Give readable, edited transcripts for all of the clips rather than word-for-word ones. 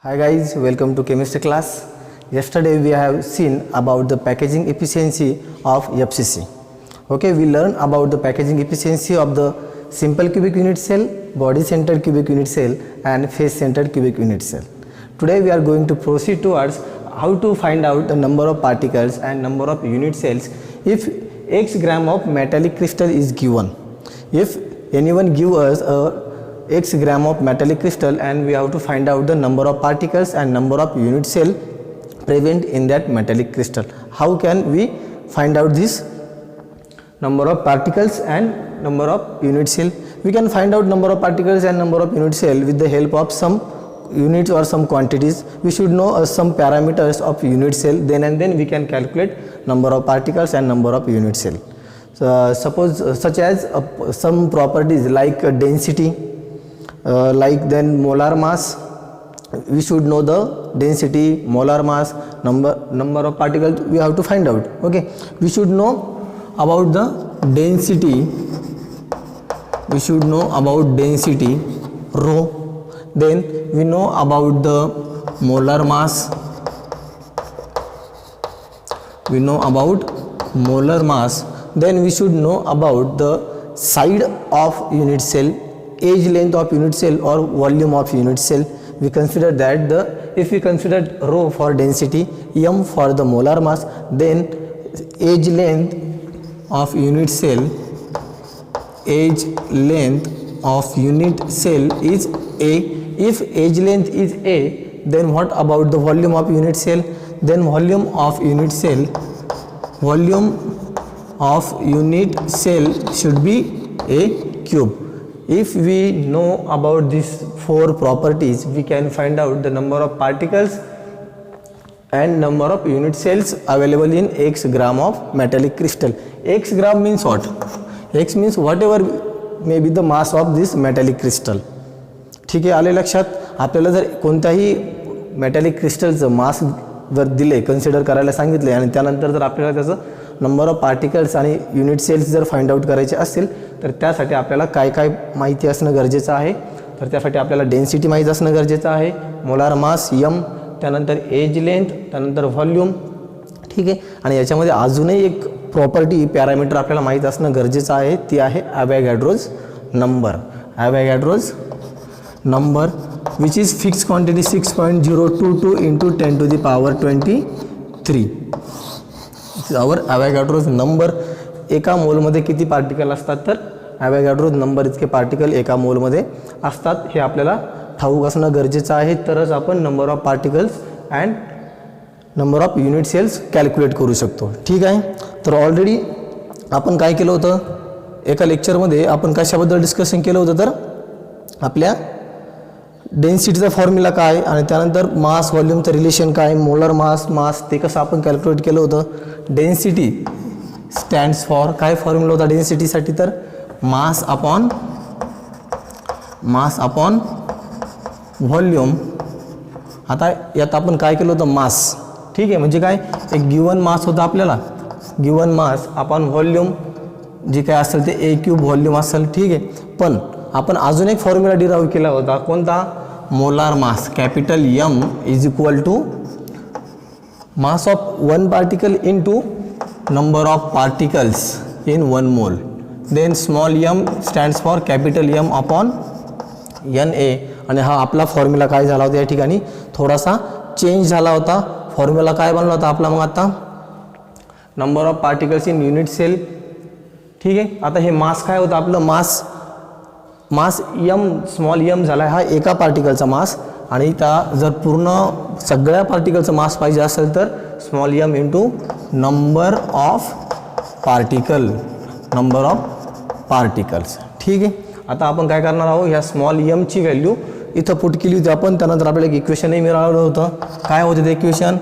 Hi guys, welcome to chemistry class. Yesterday we have seen about the packaging efficiency of FCC. Okay, we learned about the packaging efficiency of the simple cubic unit cell, body centered cubic unit cell and face centered cubic unit cell. Today we are going to proceed towards how to find out the number of particles and number of unit cells if x gram of metallic crystal is given. If anyone give us a x gram of metallic crystal and we have to find out the number of particles and number of unit cell present in that metallic crystal. How can we find out this number of particles and number of unit cell? We can find out number of particles and number of unit cell with the help of some units or some quantities. We should know some parameters of unit cell, then we can calculate number of particles and number of unit cell. Suppose such as some properties like density, like then molar mass. We should know the density, molar mass, number of particles we have to find out. Okay, we should know about the density. We should know about density rho. Then we know about the molar mass. We know about molar mass. Then we should know about the side of unit cell, edge length of unit cell or volume of unit cell. We consider that if we consider rho for density, m for the molar mass, then edge length of unit cell, edge length of unit cell is a. If edge length is a, then what about the volume of unit cell? Then volume of unit cell should be a cube. If we know about these four properties, we can find out the number of particles and number of unit cells available in x gram of metallic crystal. X gram means what? X means whatever may be the mass of this metallic crystal. ठीक आहे, आले लक्षात. आपल्याला जर कोणत्याही metallic क्रिस्टलचं मास जर दिले, consider करायला सांगितले आणि त्यानंतर जर आपल्याला त्याचं नंबर ऑफ पार्टिकल्स आणि युनिट सेल्स जर फाइंड आउट करायचे असतील तर त्यासाठी आपल्याला काय काय माहिती असणं गरजेचं आहे. तर त्यासाठी आपल्याला डेन्सिटी माहिती असणं गरजेचं आहे, मोलार मास m, त्यानंतर एज लेंथ, त्यानंतर व्हॉल्यूम. ठीक आहे, आणि याच्यामध्ये अजूनही एक प्रॉपर्टी पॅरामीटर आपल्याला माहीत असणं गरजेचं आहे, ती आहे ॲव्होगॅड्रोज number. ॲव्होगॅड्रोज number which is fixed quantity 6.022 into 10 to the power 23. our Avogadro's number. एका मोलमध्ये किती पार्टिकल असतात, तर ॲव्होगॅड्रोज नंबर इतके पार्टिकल एका मोलमध्ये असतात हे आपल्याला ठाऊक असणं गरजेचं आहे. तरच आपण number of particles and number of unit cells calculate करू शकतो. ठीक आहे, तर ऑलरेडी आपण काय केलं होतं, एका लेक्चरमध्ये आपण कशाबद्दल डिस्कशन केलं होतं, तर आपल्या डेन्सिटीचा फॉर्म्युला काय आणि त्यानंतर मास व्हॉल्यूमचं रिलेशन काय, मोलर मास ते कसं आपण कॅल्क्युलेट केलं होतं. डेन्सिटी स्टँड्स फॉर काय फॉर्म्युला होता डेन्सिटीसाठी, तर मास अपॉन व्हॉल्यूम. आता यात आपण काय केलं होतं, मास. ठीक आहे, म्हणजे काय, एक गिवन मास होता आपल्याला, गिवन मास अपॉन व्हॉल्यूम जे काय असेल ते a क्यूब व्हॉल्यूम असेल. ठीक आहे, पण आपण अजून एक फॉर्म्युला डिराईव्ह केला होता, कोणता, molar mass. Capital M is equal to mass of one particle into number of particles in one mole. Then small m stands for capital M upon Na. आणि हा आपला फॉर्म्युला काय झाला होता, या ठिकाणी थोडासा चेंज झाला होता. फॉर्म्युला काय बनला होता आपला मग आता, number of particles in unit cell. ठीक आहे, आता हे मास काय होतं आपलं, मास m स्मॉल m झाला, हा एका पार्टिकलचा मास. आणि त्या जर पूर्ण सगळ्या पार्टिकलचं मास पाहिजे असेल तर small m into number of particles. ठीक आहे, आता आपण काय करणार आहोत, ह्या स्मॉल m ची व्हॅल्यू इथं पुट केली होती आपण. त्यानंतर आपल्याला एक इक्वेशनही मिळालं होतं. काय होतं ते equation,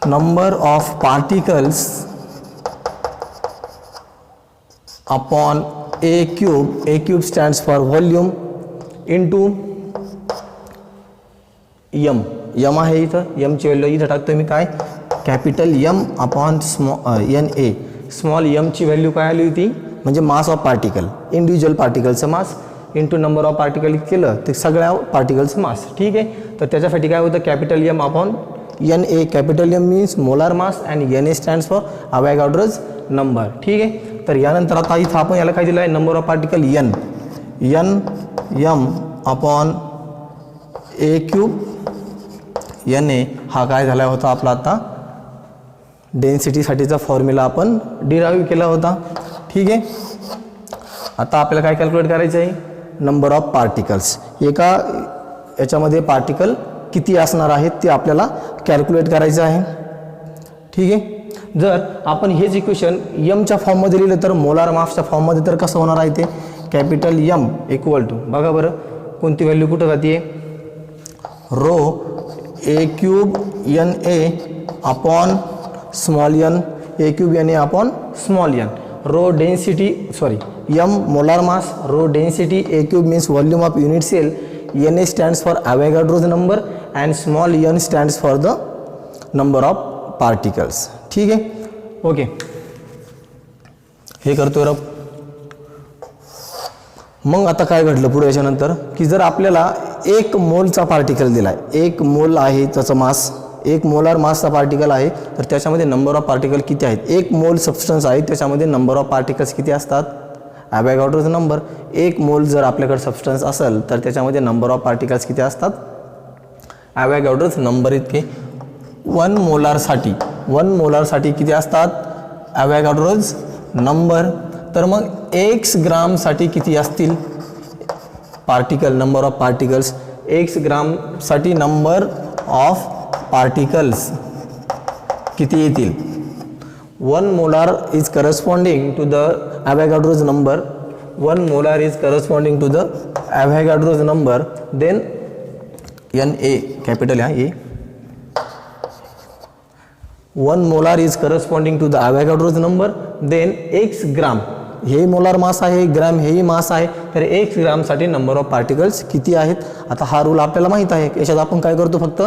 number of particles upon a cube stands for volume into m आहे इथं, m ची व्हॅल्यू इथं टाकतोय मी, काय, capital M upon Na. Small m ची व्हॅल्यू काय आली होती, म्हणजे मास ऑफ पार्टिकल, इंडिव्हिज्युअल पार्टिकलचं mass. Into number of particle केलं ते सगळ्या पार्टिकल्स मास. ठीक आहे, तर त्याच्यासाठी काय होतं capital M upon N A. Capital M means molar mass and N A stands for Avogadro's number. ठीक आहे, तर यानंतर आता इथं आपण याला काय दिलं आहे number of particle N M upon a cube N A. हा काय झाला होता आपला आता डेन्सिटीसाठीचा फॉर्म्युला आपण डिराईव्ह केला होता. ठीक आहे, आता आपल्याला काय कॅल्क्युलेट करायचं आहे नंबर ऑफ पार्टिकल्स. एका याच्यामध्ये पार्टिकल किती असणार आहेत ते आपल्याला कॅल्क्युलेट करायचं आहे. ठीक आहे, जर आपण हेच इक्वेशन यमच्या फॉर्ममध्ये लिहिलं तर मोलार मासच्या फॉर्ममध्ये तर कसं होणार आहे ते कॅपिटल यम इक्वल टू बघा बरं कोणती व्हॅल्यू कुठं जाते rho A cube N A upon small N A cube N A upon small N. Rho density sorry M molar mass, rho density, A cube means volume of unit cell, N A stands for Avogadro's number and small N stands for the number of particles. ठीक आहे, okay हे करतो रब. मग आता काय घडलं पुढे याच्यानंतर की जर आपल्याला एक मोलचा पार्टिकल दिला आहे, एक मोल आहे त्याचं मास, एक मोलार मासचा पार्टिकल आहे तर त्याच्यामध्ये नंबर ऑफ पार्टिकल किती आहेत. एक मोल सबस्टन्स आहे त्याच्यामध्ये नंबर ऑफ पार्टिकल्स किती असतात अवॅगॅड्रोज नंबर. एक मोल जर आपल्याकडे सबस्टन्स असेल तर त्याच्यामध्ये नंबर ऑफ पार्टिकल्स किती असतात अवॅगॅड्रोज नंबर इतके. वन मोलारसाठी किती असतात अवॅगॅड्रोज नंबर. तर मग एक्स ग्रामसाठी किती असतील particle number of particles. X ग्रामसाठी नंबर ऑफ पार्टिकल्स किती येतील. One molar is corresponding to the Avogadro's number. One molar is corresponding to the Avogadro's number. Then N A capital A. One molar is corresponding to the Avogadro's number. Then X gram हे molar mass आहे, gram हेही mass आहे, तर X ग्रामसाठी number of particles किती आहेत. आता हा रूल आपल्याला माहीत आहे, याच्यात आपण काय करतो फक्त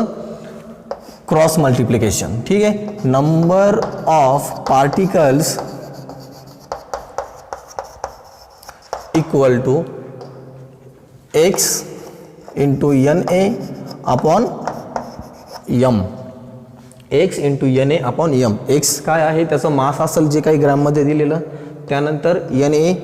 क्रॉस मल्टिप्लिकेशन. ठीक आहे, number of particles equal to x into N A upon M. X into N A upon M. X काय आहे त्याचं मास असेल जे काही ग्रॅममध्ये दिलेलं, त्यानंतर एन ए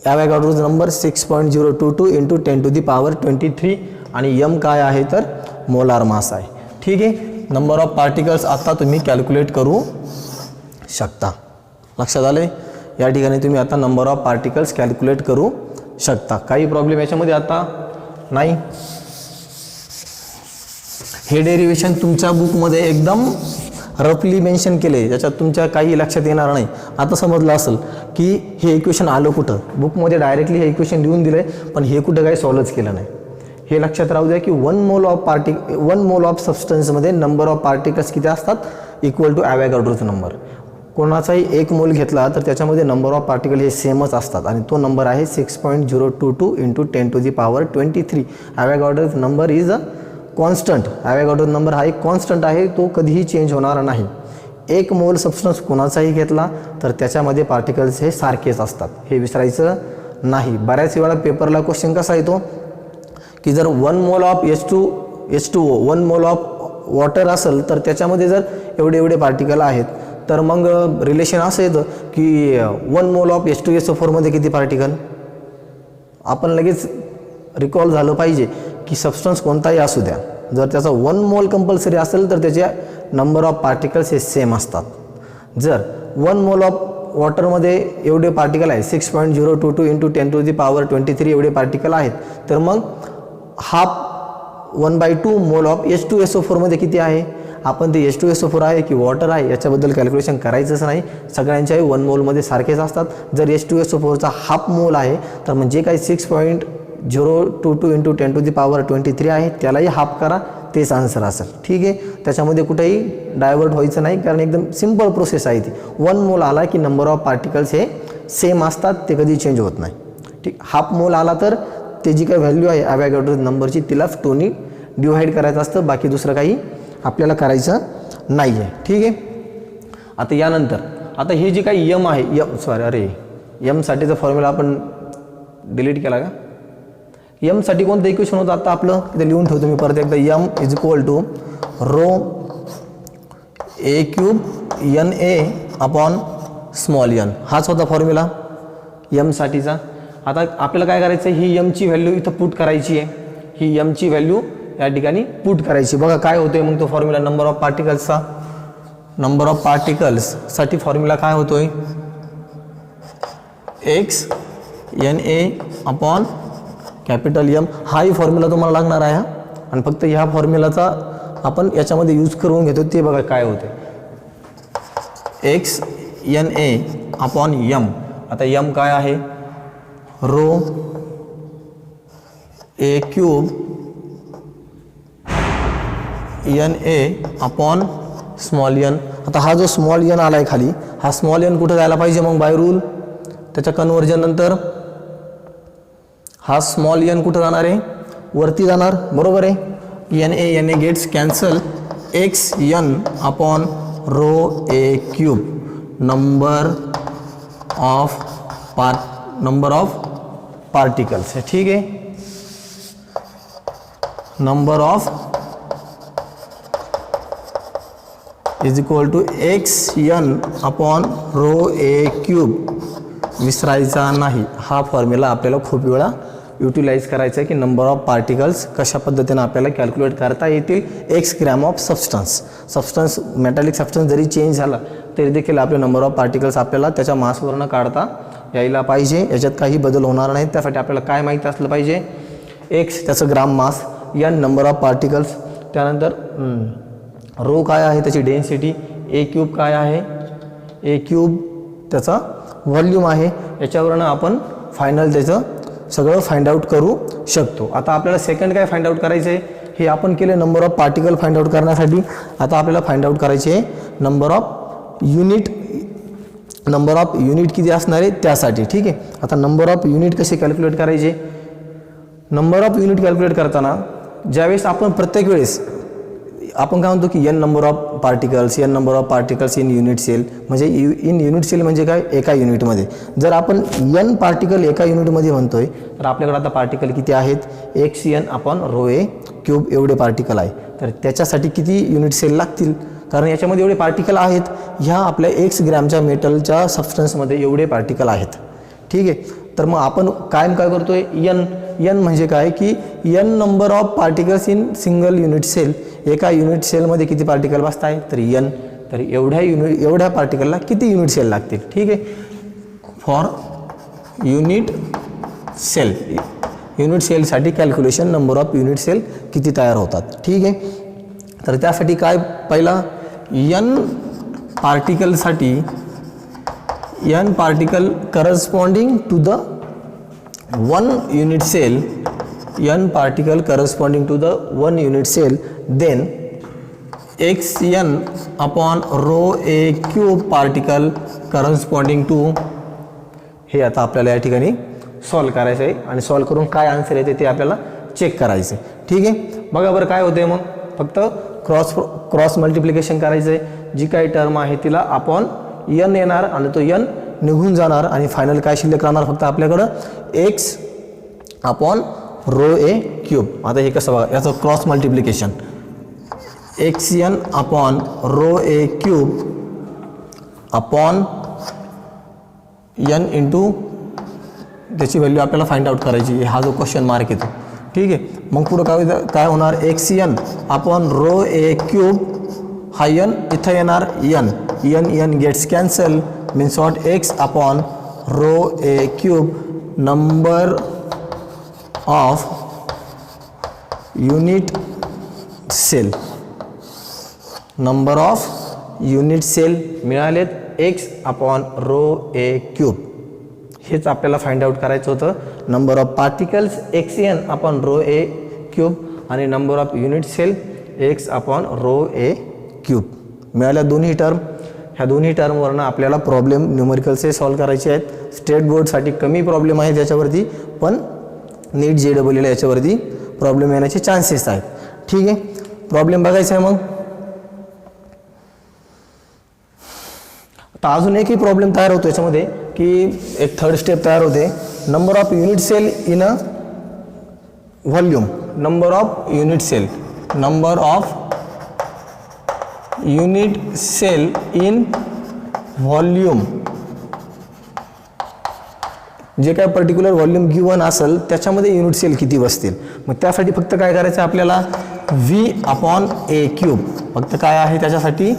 अवॅगॅड्रोज नंबर 6.022 इंटू 10⁻23 आणि यम काय आहे तर मोलार मास आहे. ठीक आहे, नंबर ऑफ पार्टिकल्स आता तुम्ही कॅल्क्युलेट करू शकता. लक्षात आले, या ठिकाणी तुम्ही आता नंबर ऑफ पार्टिकल्स कॅल्क्युलेट करू शकता. काही प्रॉब्लेम याच्यामध्ये आता नाही. हे डेरिव्हेशन तुमच्या बुकमध्ये एकदम रफली मेन्शन केले, ज्याच्यात तुमच्या काही लक्षात येणार नाही. आता समजलं असेल की हे इक्वेशन आलं कुठं, बुकमध्ये डायरेक्टली हे इक्वेशन लिहून दिलं आहे पण हे कुठं काही सॉल्वच केलं नाही. हे लक्षात राहू द्या की वन मोल ऑफ सबस्टन्समध्ये नंबर ऑफ पार्टिकल्स किती असतात इक्वल टू अवॅगॅड्रोज नंबर. कोणाचाही एक मोल घेतला तर त्याच्यामध्ये नंबर ऑफ पार्टिकल हे सेमच असतात आणि तो नंबर आहे 6.022 into 10⁻23. Avogadro's number is a constant. Avogadro's number हा एक कॉन्स्टंट आहे, तो कधीही चेंज होणार नाही. एक मोल सबस्टन्स कोणाचाही घेतला तर त्याच्यामध्ये पार्टिकल्स हे सारखेच असतात, हे विसरायचं नाही. बऱ्याच वेळा पेपरला क्वेश्चन कसा येतो की जर one mole of H2O one mole of water असेल तर त्याच्यामध्ये जर एवढे पार्टिकल आहेत तर मग रिलेशन असं येतं की वन मोल ऑफ H2SO4 मध्ये किती पार्टिकल. आपण लगेच रिकॉल झालं पाहिजे की सबस्टन्स कोणताही असू द्या, जर त्याचा वन मोल कंपल्सरी असेल तर त्याचे नंबर ऑफ पार्टिकल्स हे सेम असतात. जर वन मोल ऑफ वॉटरमध्ये एवढे पार्टिकल आहे 6.022 इंटू 10⁻23 एवढे पार्टिकल आहेत तर मग हाफ 1/2 मोल ऑफ H2SO4 मध्ये किती आहे. आपण ते H2SO4 आहे की वॉटर आहे याच्याबद्दल कॅल्क्युलेशन करायचंच नाही, सगळ्यांच्याही वन मोलमध्ये सारखेच असतात. जर H2SO4चा हाफ मोल आहे तर मग जे काही 6.022 इंटू 10⁻23 आहे त्यालाही हाफ करा, तेच आन्सर असेल. ठीक आहे, त्याच्यामध्ये कुठेही डायव्हर्ट व्हायचं नाही कारण एकदम सिंपल प्रोसेस आहे ती. वन मोल आला की नंबर ऑफ पार्टिकल्स हे सेम असतात, ते कधी चेंज होत नाही. ठीक, हाफ मोल आला तर ते जी काही व्हॅल्यू आहे अवॅगॅड्रोज नंबरची तिला 2ने डिवाइड करायचं असतं, बाकी दुसरं काही आपल्याला करायचं नाही आहे. ठीक आहे, आता यानंतर आता हे जे काही यम आहे यमसाठीचा फॉर्म्युला आपण डिलीट केला का एम साठी कोणतं इक्वेशन होतं आता आपलं, इथे लिहून ठेवतो मी परत एकदा, M is equal to rho A cube N A upon small n, हाच होता फॉर्म्युला एम साठीचा. आता आपल्याला काय करायचं आहे, ही एमची व्हॅल्यू इथं पुट करायची आहे, ही एमची व्हॅल्यू या ठिकाणी पुट करायची. बघा काय होतोय मग तो फॉर्म्युला नंबर ऑफ पार्टिकल्सचा, नंबर ऑफ पार्टिकल्ससाठी फॉर्म्युला काय होतोय, X N A upon capital M, हाही फॉर्म्युला तुम्हाला लागणार आहे. आणि फक्त ह्या फॉर्म्युलाचा आपण याच्यामध्ये यूज करून घेतो, ते बघा काय होते, x N A upon M. आता एम काय आहे, rho A cube N A upon small n. आता हा जो स्मॉल एन आला आहे खाली, हा स्मॉल एन कुठं जायला पाहिजे मग बाय रूल, त्याच्या कन्वर्जन नंतर हा स्मॉल एन कुठं जाणार आहे, वरती जाणार, बरोबर आहे. N A gets cancel, X N upon rho A cube number of particles है, ठीक है. Number of is equal to X N upon rho A cube, विसरायचा नाही. हा फॉर्म्युला आपल्याला खूप वेळा युटिलाइज करायचा आहे की नंबर ऑफ पार्टिकल्स कशा पद्धतीने आपल्याला कॅल्क्युलेट करता येतील. X gram of substance metallic substance जरी चेंज झाला तरी देखील आपले नंबर ऑफ पार्टिकल्स आपल्याला त्याच्या मासवरनं काढता यायला पाहिजे, याच्यात काही बदल होणार नाही. त्यासाठी आपल्याला काय माहिती असलं पाहिजे, एक्स त्याचं ग्राम मास, एन नंबर ऑफ पार्टिकल्स, त्यानंतर रो काय आहे त्याची डेन्सिटी, ए क्यूब काय आहे, ए क्यूब त्याचा व्हॉल्यूम आहे. याच्यावरनं आपण फायनल त्याचं सगळं फाइंड आउट करू शकतो. आता आपल्याला सेकंड काय फाइंड आउट करायचं आहे, हे आपण केले number of particle find out करण्यासाठी. आता आपल्याला फाइंड आउट करायचे आहे number of unit, number of unit किती असणार आहे त्यासाठी, ठीक आहे. आता नंबर ऑफ युनिट कसे कॅल्क्युलेट करायचे, नंबर ऑफ युनिट कॅल्क्युलेट करताना ज्यावेळेस आपण प्रत्येक वेळेस आपण काय म्हणतो की N number of particles in unit cell, म्हणजे इन युनिट सेल म्हणजे काय, एका युनिटमध्ये. जर आपण एन पार्टिकल एका युनिटमध्ये म्हणतोय तर आपल्याकडे आता पार्टिकल किती आहेत, एक्स एन अपॉन रो ए क्यूब एवढे पार्टिकल आहे. तर त्याच्यासाठी किती युनिट सेल लागतील, कारण याच्यामध्ये एवढे पार्टिकल आहेत, ह्या आपल्या एक्स ग्रॅमच्या मेटलच्या सबस्टन्समध्ये एवढे पार्टिकल आहेत, ठीक आहे. तर मग आपण कायम काय करतोय, एन म्हणजे काय की N number of particles in single unit cell, एका युनिट सेलमध्ये किती पार्टिकल बसत आहे तर एन, तर एवढ्या पार्टिकलला किती युनिट सेल लागतील, ठीक आहे. फॉर युनिट सेलसाठी calculation number of unit cell किती तयार होतात, ठीक आहे. तर त्यासाठी काय, पहिला एन पार्टिकलसाठी n particle corresponding to the one unit cell, n particle corresponding to the one unit cell, then xn upon rho a cube particle corresponding to, हे आता आपल्याला या ठिकाणी सॉल्व करायचं आहे आणि सॉल्व करून काय आन्सर येते ते आपल्याला चेक करायचं आहे, ठीक आहे. बघा बरं काय होते, मग फक्त क्रॉस मल्टिप्लिकेशन करायचं आहे. जी काही टर्म आहे तिला अपॉन एन येणार आणि तो एन निघून जाणार आणि फायनल काय शिल्लक राहणार फक्त आपल्याकडं एक्स अपॉन रो ए क्यूब. आता हे कसं बघा, याचं cross multiplication, X N upon rho ए क्यूब अपॉन एन इंटू त्याची व्हॅल्यू आपल्याला फाइंड आउट करायची, हा जो क्वेश्चन मार्क येतो, ठीक आहे. मग पुढं काय होणार, एक्स एन अपॉन रो ए क्यूब, हा एन इथं येणार, N gets cancel, means what, X upon rho A cube number of unit cell मिळालेत एक्स अपॉन रो ए क्यूब. हेच आपल्याला फाइंड आउट करायचं होतं. Number of particles X N upon rho A cube आणि number of unit cell X upon rho A cube मिळाल्या दोन्ही term. ह्या दोन्ही टर्मवरनं आपल्याला प्रॉब्लेम न्यूमेरिकल्सचे सॉल्व करायचे आहेत. स्टेट बोर्डसाठी कमी प्रॉब्लेम आहे त्याच्यावरती, पण नीट JEE याच्यावरती प्रॉब्लेम येण्याचे चान्सेस आहेत, ठीक आहे. प्रॉब्लेम बघायचा आहे. मग आता अजून एकही प्रॉब्लेम तयार होतो याच्यामध्ये की एक थर्ड स्टेप तयार होते. Number of unit cell in a volume, number of unit cell, number of unit cell in volume, जे काय पर्टिक्युलर व्हॉल्यूम गिवन असेल त्याच्यामध्ये युनिट सेल किती बसतील. मग त्यासाठी फक्त काय करायचं आपल्याला, व्ही अपॉन ए क्यूब, फक्त काय आहे त्याच्यासाठी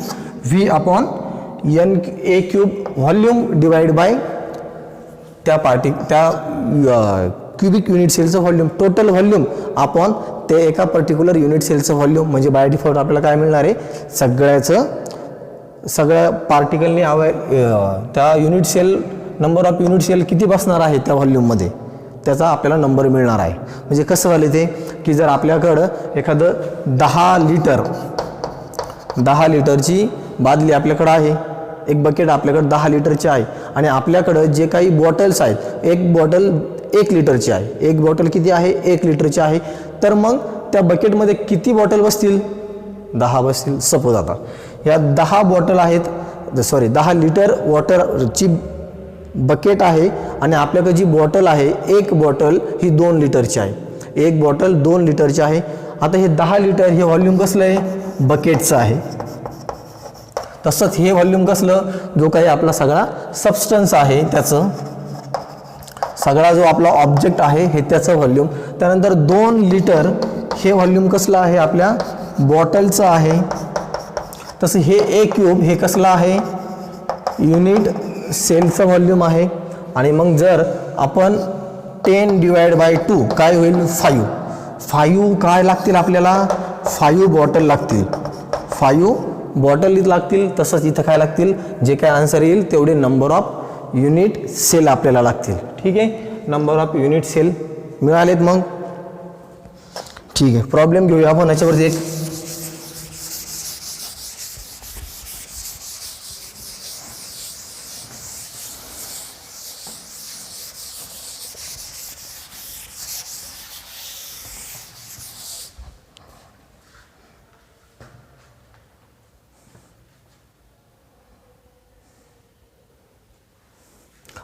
V upon N A cube volume divide by त्या क्युबिक युनिट सेलचं व्हॉल्यूम, टोटल व्हॉल्यूम अपॉन ते एका पर्टिक्युलर युनिट सेलचं व्हॉल्यूम. म्हणजे बाय डिफॉल्ट आपल्याला काय मिळणार आहे, सगळ्या पार्टिकलनी त्या unit cell, number of unit cell किती बसणार आहे त्या व्हॉल्यूममध्ये त्याचा आपल्याला नंबर मिळणार आहे. म्हणजे कसं झालं ते की जर आपल्याकडं एखादं 10 लिटरची बादली आपल्याकडं आहे, एक बकेट आपल्याकडं 10 लिटरची आहे आणि आपल्याकडं जे काही बॉटल्स आहेत, एक बॉटल 1 लिटरची आहे, एक बॉटल किती आहे 1 लिटरची आहे, तर मग त्या बकेटमध्ये किती बॉटल बसतील, 10 बसतील. सपोज आता या 10 बॉटल आहेत, 10 लिटर वॉटरची बकेट आहे आणि आपल्याकडे जी बॉटल आहे, एक बॉटल ही 2 लिटरची आहे, एक बॉटल 2 लिटरची आहे. आता हे 10 लिटर हे व्हॉल्यूम कसलं आहे, बकेटचं आहे. तसंच हे व्हॉल्यूम कसलं, जो काही आपला सगळा सबस्टन्स आहे त्याचं, सगळा जो आपला ऑब्जेक्ट आहे हे त्याचं व्हॉल्यूम. त्यानंतर 2 लिटर हे व्हॉल्यूम कसलं आहे, आपल्या बॉटलचं आहे. तसं हे ए क्यूब हे कसलं आहे, युनिट सेलचं व्हॉल्यूम आहे. आणि मग जर आपण 10 डिवाइड बाय 2 काय होईल, 5 काय लागतील आपल्याला, 5 बॉटल लागतील, 5 बॉटल लागतील. तसंच इथं काय लागतील, जे काय आन्सर येईल तेवढे नंबर ऑफ युनिट सेल आपल्याला लागतील. ठीक आहे, नंबर ऑफ युनिट सेल मिळालेत. मग ठीक आहे, प्रॉब्लेम घेऊया आपण याच्यावरती एक.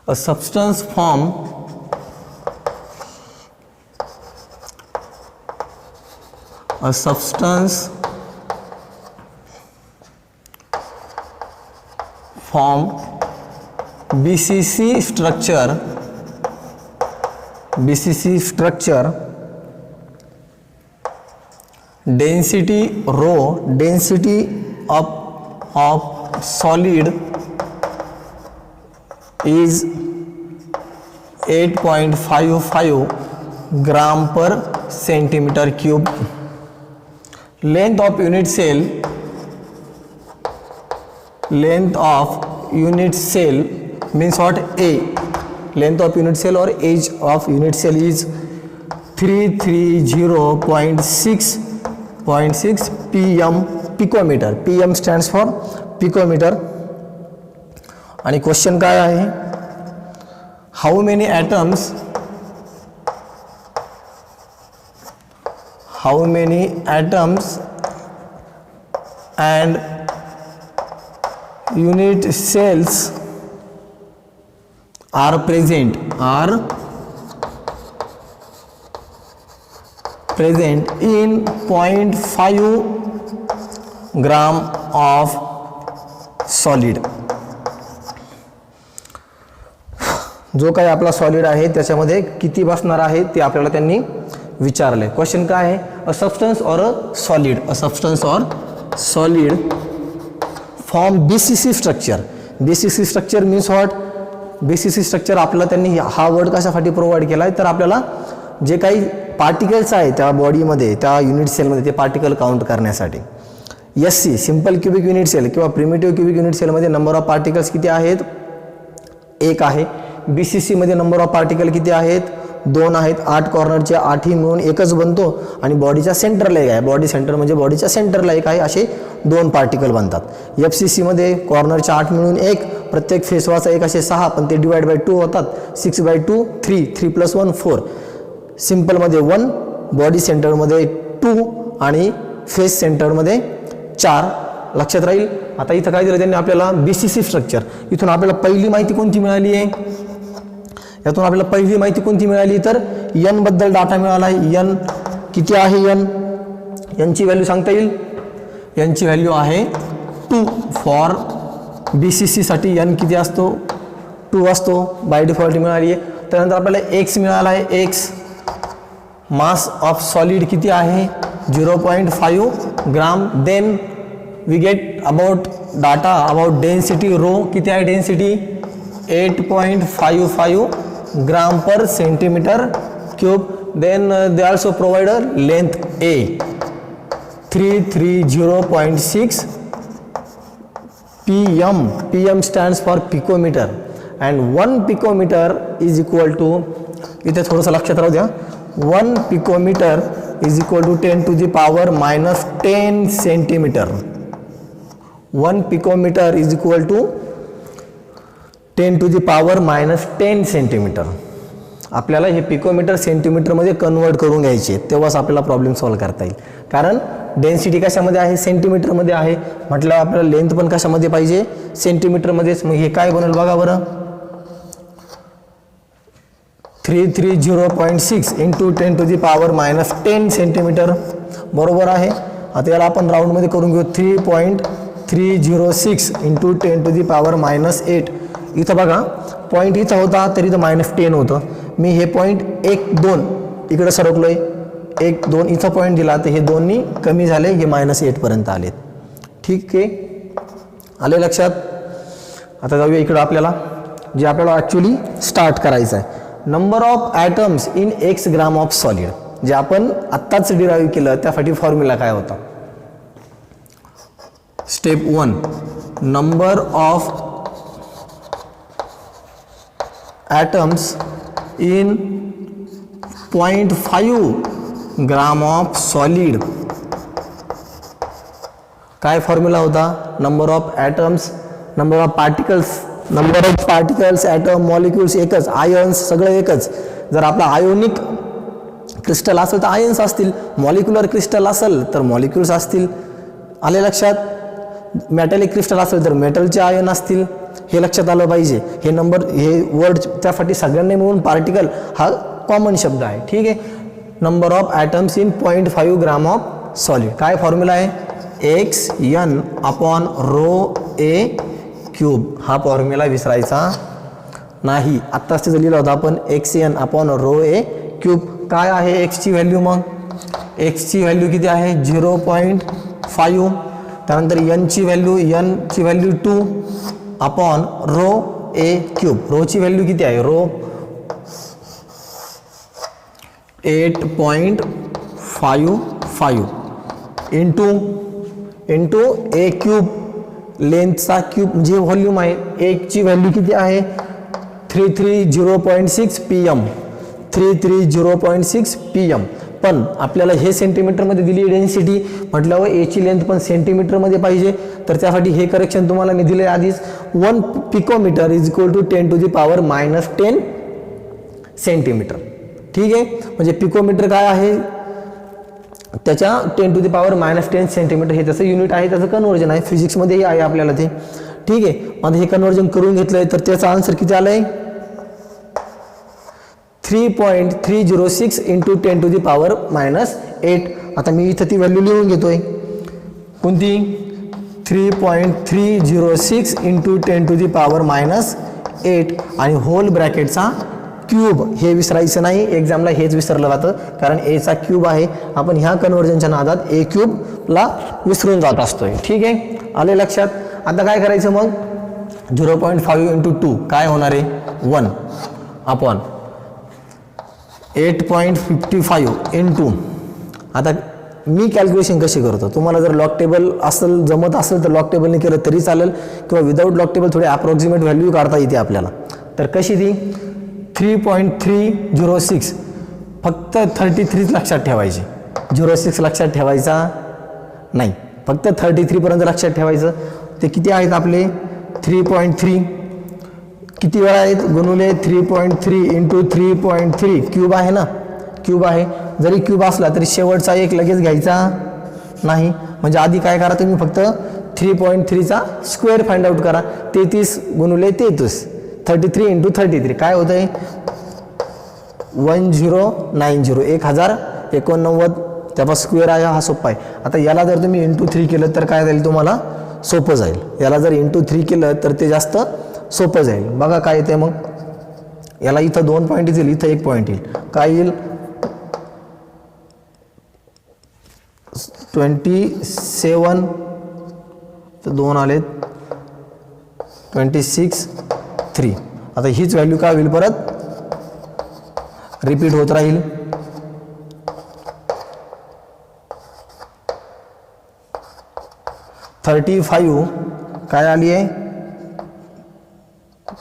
A substance form BCC structure density rho, density of solid is 8.55 gram per centimeter cube. Length of unit cell means what, A. Length of unit cell or age of unit cell is 330.6 pm, picometer. pm stands for picometer. आणि question काय आहे, how many atoms and unit cells are present in 0.5 gram of solid. जो काही आपला solid आहे त्याच्यामध्ये किती बसणार आहे ते आपल्याला त्यांनी विचारले. क्वेश्चन काय आहे, अ substance or solid form BCC structure. BCC structure means what, BCC structure आपल्याला त्यांनी हा वर्ड कशासाठी प्रोव्हाइड केला आहे, तर आपल्याला जे काही पार्टिकल्स आहे त्या बॉडीमध्ये, त्या युनिट सेलमध्ये ते पार्टिकल काउंट करण्यासाठी. SC simple cubic unit cell किंवा प्रिमिटिव्ह क्युबिक युनिट सेलमध्ये नंबर ऑफ पार्टिकल्स किती आहेत, 1 आहे. BCC मध्ये नंबर ऑफ पार्टिकल किती आहेत, 2 आहेत. 8 कॉर्नरचे 8ही मिळून एकच बनतो आणि बॉडीच्या सेंटरला एक आहे, बॉडी सेंटर म्हणजे बॉडीच्या सेंटरला एक आहे, असे 2 पार्टिकल बनतात. FCC मध्ये कॉर्नरचे 8 मिळून 1, प्रत्येक फेसवाचा 1 असे 6, पण ते डिवाइड बाय 2 होतात. 6/2 3 + 1 4. सिंपलमध्ये 1, बॉडी सेंटरमध्ये 2 आणि फेस सेंटरमध्ये 4. लक्षात राहील. आता इथं काय दिलं त्यांनी आपल्याला, BCC स्ट्रक्चर. इथून आपल्याला पहिली माहिती कोणती मिळाली आहे, यातून आपल्याला पहिली माहिती कोणती मिळाली, तर एन बद्दल डाटा मिळाला आहे. एन किती आहे? एनची व्हॅल्यू सांगता येईल? एनची व्हॅल्यू आहे 2. फॉर BCC साठी एन किती असतो? 2 असतो. बाय डिफॉल्ट मिळाली आहे. त्यानंतर आपल्याला एक्स मिळाला आहे. एक्स मास ऑफ सॉलिड किती आहे? 0.5 gram. Then we get about data about density. Rho किती आहे density? 8.55 gram per centimetre cube. Then they also provide a length A 330.6 pm. pm stands for picometer and 1 picometer is equal to, इथे थोडंसं लक्षात राहू द्या, 1 picometer is equal to 10 to the power minus 10 centimeter. 1 picometer is equal to 10 to the power minus 10 centimeter. आपल्याला हे picometre सेंटीमीटरमध्ये convert करून घ्यायचे, तेव्हाच आपल्याला प्रॉब्लेम सॉल्व्ह करता येईल. कारण डेन्सिटी कशामध्ये आहे? सेंटीमीटरमध्ये आहे. म्हटलं आपल्याला लेंथ पण कशामध्ये पाहिजे? सेंटीमीटरमध्येच. मग हे काय बनेल बघा बरं. 330.6 into 10 to the power minus 10 centimetre. बरोबर आहे. आता याला आपण राऊंडमध्ये करून घेऊ. 3.306 into 10 to the power minus 8. इथं बघा पॉईंट इथं होता तरी इथं -10 होतं. मी हे पॉईंट 1, 2 इकडे सरकलोय. 1, 2 इथं पॉईंट दिला तर हे दोन्ही कमी झाले, हे -8 पर्यंत आलेत. ठीक आहे, आले लक्षात. आता जाऊया इकडं आपल्याला जे आपल्याला ॲक्च्युली स्टार्ट करायचं आहे. Number of atoms in x gram of solid, जे आपण आत्ताच डिराईव्ह केलं त्यासाठी फॉर्म्युला काय होता? Step 1, number of atoms in 0.5 gram of solid. काय फॉर्म्युला होता? Number of atoms, number of particles, atom, molecules एकच, आयन्स सगळं एकच. जर आपला आयोनिक क्रिस्टल असेल तर आयन्स असतील, मॉलिक्युलर क्रिस्टल असेल तर मॉलिक्युल्स असतील. आले लक्षात? मेटॅलिक क्रिस्टल असेल तर मेटलचे आयन असतील. हे लक्षात आलं पाहिजे. हे नंबर, हे वर्ड त्यासाठी सगळ्यांनी मिळून पार्टिकल हा कॉमन शब्द आहे. ठीक आहे. Number of atoms in 0.5 gram of solid. काय फॉर्म्युला आहे? XN upon ρA cube. हा फॉर्म्युला विसरायचा नाही. आत्ताच तिथं लिहिला होता आपण, XN अपॉन ρA क्यूब. काय आहे एक्सची व्हॅल्यू? मग एक्सची व्हॅल्यू किती आहे? 0.5. त्यानंतर एनची व्हॅल्यू 2 अपॉन ρA क्यूब. रोची व्हॅल्यू किती आहे? Rho 8.55 into A cube. लेंथचा क्यूब जे व्हॉल्यूम आहे. एकची व्हॅल्यू किती आहे? 330.6 pm. 330.6 pm. पण आपल्याला हे सेंटीमीटरमध्ये दिली डेन्सिटी म्हटल्यावर एची लेंथ पण सेंटीमीटरमध्ये पाहिजे. तर त्यासाठी हे करेक्शन तुम्हाला मी दिले आधीच. 1 picometre is equal to 10 to the power minus 10 centimetre. ठीक आहे. म्हणजे पिकोमीटर काय आहे? त्याच्या 10 to the power minus 10 centimetre हे त्याचं युनिट आहे, त्याचं कन्वर्जन आहे. फिजिक्समध्येही आहे आपल्याला ते. ठीक आहे. मग हे कन्वर्जन करून घेतलंय तर त्याचा आन्सर किती आलाय? 3.306 into 10 to the power minus 8. आता मी इथं ती व्हॅल्यू लिहून घेतोय. कोणती? 3.306 into 10 to the power minus 8 आणि होल ब्रॅकेटचा क्यूब. हे विसरायचं नाही, एक्झामला हेच विसरलं जातं कारण एचा क्यूब आहे. आपण ह्या कन्वर्जनच्या नादात ए क्यूबला विसरून जात असतोय. ठीक आहे, आले लक्षात. आता काय करायचं मग? 0.5 इंटू 2 काय होणार आहे? 1 अपॉन 8.55 इंटू. आता मी कॅल्क्युलेशन कशी करतो? तुम्हाला जर लॉग टेबल असेल, जमत असेल तर लॉग टेबलने केलं तरी चालेल, किंवा विदाऊट लॉग टेबल थोडी अप्रॉक्सिमेट व्हॅल्यू काढता येते आपल्याला. तर कशी ती? 3.306 फक्त 33 लक्षात ठेवायची. 06 लक्षात ठेवायचा नाही, फक्त 33 पर्यंत लक्षात ठेवायचं. ते किती आहेत आपले? 3.3 किती वेळा आहेत? गुणुले 3.3 इंटू 3.3 क्यूब आहे ना, क्यूब आहे. जरी क्यूब असला तरी शेवटचा एक लगेच घ्यायचा नाही. म्हणजे आधी काय करा तुम्ही? फक्त 3.3चा स्क्वेअर फाइंड आउट करा. 33 गुणुले 33, 33 इंटू 33 काय होतंय? 1090 1089 त्याचा स्क्वेअर आहे हा सोपा आहे. आता याला जर तुम्ही इंटू 3 केलं तर काय जाईल तुम्हाला सोपं जाईल. याला जर इंटू 3 केलं तर ते जास्त सोपं जाईल. बघा काय येते मग. याला इथं 2 पॉईंट येईल, इथं 1 पॉईंट येईल. काय येईल 27 तर 2 आलेत 26 3. आता हीच व्हॅल्यू काय होईल परत रिपीट होत राहील. काय आली आहे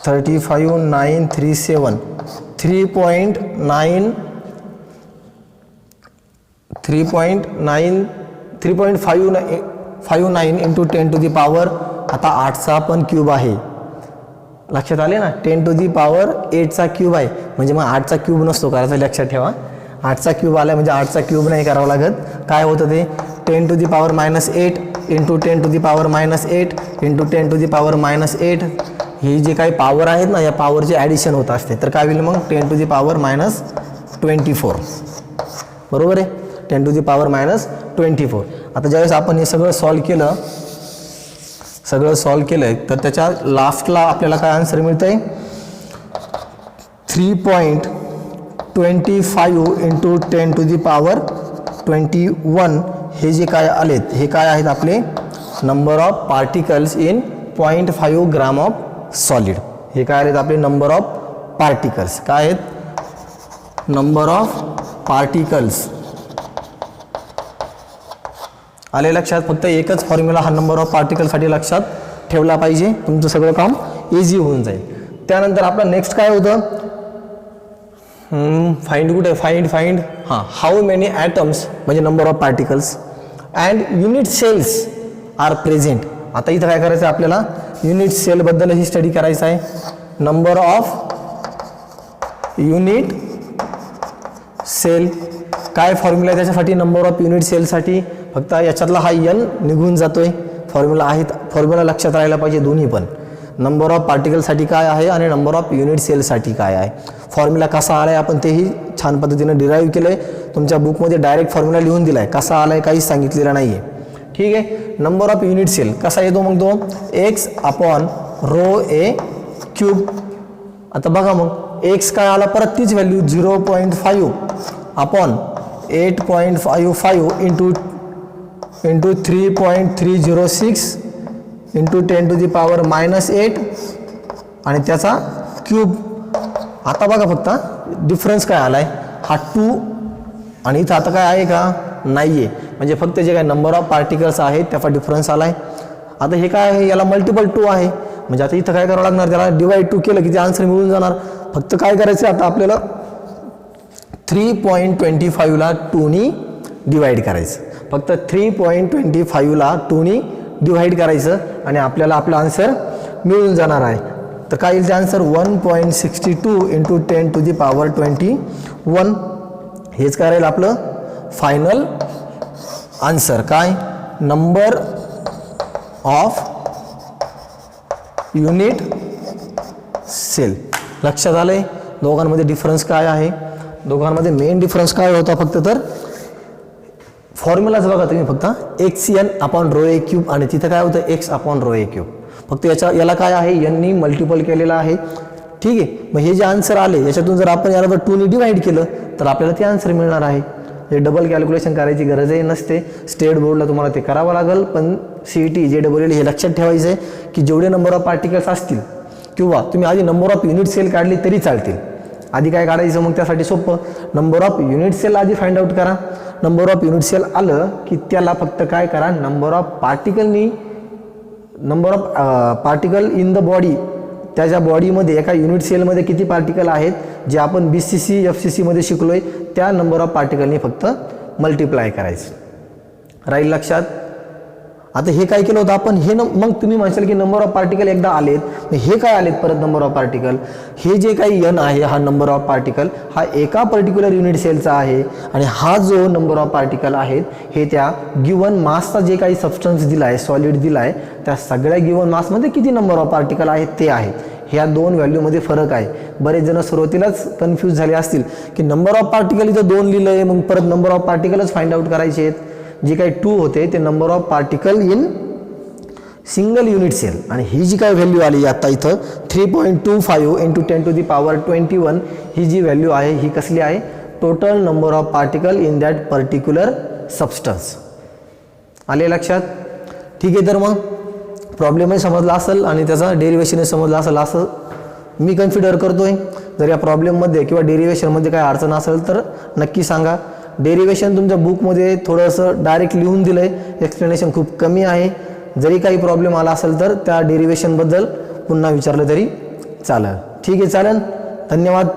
35937 3.59 इंटू 10 टू दी पॉवर. आता 8चा पण क्यूब आहे लक्षात आले ना. 10 टू दी पॉवर 8चा क्यूब आहे म्हणजे मग 8चा क्यूब नसतो करायचा लक्षात ठेवा. 8चा क्यूब आला म्हणजे 8चा क्यूब नाही करावा लागत. काय होतं ते 10 to the power -8 into 10 to the power -8 into 10 to the power -8. ही जी काही पॉवर आहेत ना या पॉवरचे ॲडिशन होत असते तर काय होईल मग 10 टू दी पॉवर -24 बरोबर आहे. 10 टू दी पॉवर -24. आता ज्यावेळेस आपण हे सगळं सॉल्व केलं तर त्याच्या लास्टला आपल्याला काय आन्सर मिळतं आहे 3.25 इंटू 10 टू दी पॉवर 21. हे जे काय आलेत हे काय आहेत आपले number of particles in 0.5 gram of solid. हे काय आहेत आपले नंबर ऑफ पार्टिकल्स. काय आहेत नंबर ऑफ पार्टिकल्स आले लक्षात. फक्त एकच फॉर्म्युला हा नंबर ऑफ पार्टिकलसाठी लक्षात ठेवला पाहिजे. तुमचं सगळं काम इझी होऊन जाईल. त्यानंतर आपलं नेक्स्ट काय होतं फाइंड कुठे फाइंड हाऊ मेनी ॲटम्स म्हणजे number of particles and unit cells are present. आता इथं काय करायचं आहे आपल्याला युनिट सेलबद्दलही स्टडी करायचं आहे. नंबर ऑफ युनिट सेल काय फॉर्म्युला आहे त्याच्यासाठी नंबर ऑफ युनिट सेलसाठी फक्त याच्यातला हा n निघून जातोय. फॉर्म्युला आहे फॉर्म्युला लक्षात राहायला पाहिजे दोन्ही पण. नंबर ऑफ पार्टिकलसाठी काय आहे आणि नंबर ऑफ युनिट सेलसाठी काय आहे. फॉर्म्युला कसा आला आहे आपण तेही छान पद्धतीने डिराईव्ह केलं आहे. तुमच्या बुकमध्ये डायरेक्ट फॉर्म्युला लिहून दिला आहे. कसा आला आहे काहीच सांगितलेलं नाही आहे. ठीक आहे. नंबर ऑफ युनिट सेल कसा येतो मग तो x/ρ(a)³. आता बघा मग x काय आला परत तीच value 0.5 upon 8.55 into 3.306 into 10 to the power -8 आणि त्याचा क्यूब. आता बघा फक्त डिफरन्स काय आला आहे हा 2 आणि इथं आता काय आहे का नाही आहे म्हणजे फक्त जे काय नंबर ऑफ पार्टिकल्स आहेत त्याचा डिफरन्स आला आहे. आता हे काय आहे याला मल्टिपल 2 आहे म्हणजे आता इथं काय करावं लागणार त्याला डिवाइड 2 केलं की ते आन्सर मिळून जाणार. फक्त काय करायचं आता आपल्याला 3.25 ला 2 नी डिवाइड करायचं. फक्त 3.25 ला 2 नी डिवाइड करायचं आणि आपल्याला आपला आन्सर मिळून जाणार आहे. तर काय येईल answer 1.62 into 10 to the power 21. हेच काय राहील आपलं फायनल आन्सर. काय नंबर ऑफ युनिट सेल. लक्षात आलंय दोघांमध्ये डिफरन्स काय आहे. दोघांमध्ये मेन डिफरन्स काय होता फक्त तर फॉर्म्युलाच बघा तुम्ही फक्त xn/ρ(a)³ आणि तिथं काय होतं x/ρ(a)³. फक्त याला काय आहे n नी मल्टिपल केलेला आहे. ठीक आहे. मग हे जे आन्सर आले याच्यातून जर आपण याला 2 नी डिवाइड केलं तर आपल्याला ते आन्सर मिळणार आहे. हे डबल कॅल्क्युलेशन करायची गरजही नसते. स्टेट बोर्डला तुम्हाला ते करावं लागेल पण CET JEE हे लक्षात ठेवायचं आहे की जेवढे नंबर ऑफ पार्टिकल्स असतील किंवा तुम्ही आधी नंबर ऑफ युनिट सेल काढली तरी चालतील. आधी काय काढायचं मग त्यासाठी सोपं नंबर ऑफ युनिट सेल आधी फाइंड आउट करा. नंबर ऑफ युनिट सेल आलं की त्याला फक्त काय करा number of particle in the body त्याच्या बॉडीमध्ये एका युनिट सेलमध्ये किती पार्टिकल आहेत जे आपण BCC FCC मध्ये शिकलोय त्या नंबर ऑफ पार्टिकलनी फक्त मल्टिप्लाय करायचं राहील लक्षात. आता हे काय केलं होतं आपण हे मग तुम्ही म्हणशाल की नंबर ऑफ पार्टिकल एकदा आलेत हे काय आलेत परत नंबर ऑफ पार्टिकल. हे जे काही n आहे हा नंबर ऑफ पार्टिकल हा एका पर्टिक्युलर युनिट सेलचा आहे आणि हा जो नंबर ऑफ पार्टिकल आहेत हे त्या गिवन मासचा जे काही सबस्टन्स दिला आहे सॉलिड दिला आहे त्या सगळ्या गिवन मासमध्ये किती नंबर ऑफ पार्टिकल आहेत ते आहेत. ह्या दोन व्हॅल्यूमध्ये फरक आहे. बरेच जण सुरुवातीलाच कन्फ्यूज झाले असतील की नंबर ऑफ पार्टिकल इथं 2 लिहिलं आहे, मग परत नंबर ऑफ पार्टिकलच फाइंड आउट करायचे आहेत. जे काही 2 होते ते number of particle in single unit cell, आणि ही जी काय व्हॅल्यू आली आता इथं 3.25 × 10⁻21 ही जी व्हॅल्यू आहे ही कसली आहे, total number of particle in that particular substance. आले लक्षात? ठीक आहे. तर मग प्रॉब्लेमही समजला असेल आणि त्याचा डेरिव्हेशनही समजला असेल असं मी कन्सिडर करतोय. जर या प्रॉब्लेममध्ये किंवा डेरिव्हेशनमध्ये काय अडचण असेल तर नक्की सांगा. डेरिव्हेशन तुमच्या बुकमध्ये थोडंसं डायरेक्ट लिहून दिलं आहे, एक्सप्लेनेशन खूप कमी आहे. जरी काही प्रॉब्लेम आला असेल तर त्या डेरिव्हेशनबद्दल पुन्हा विचारलं तरी चालेल. ठीक आहे, चालेल. धन्यवाद.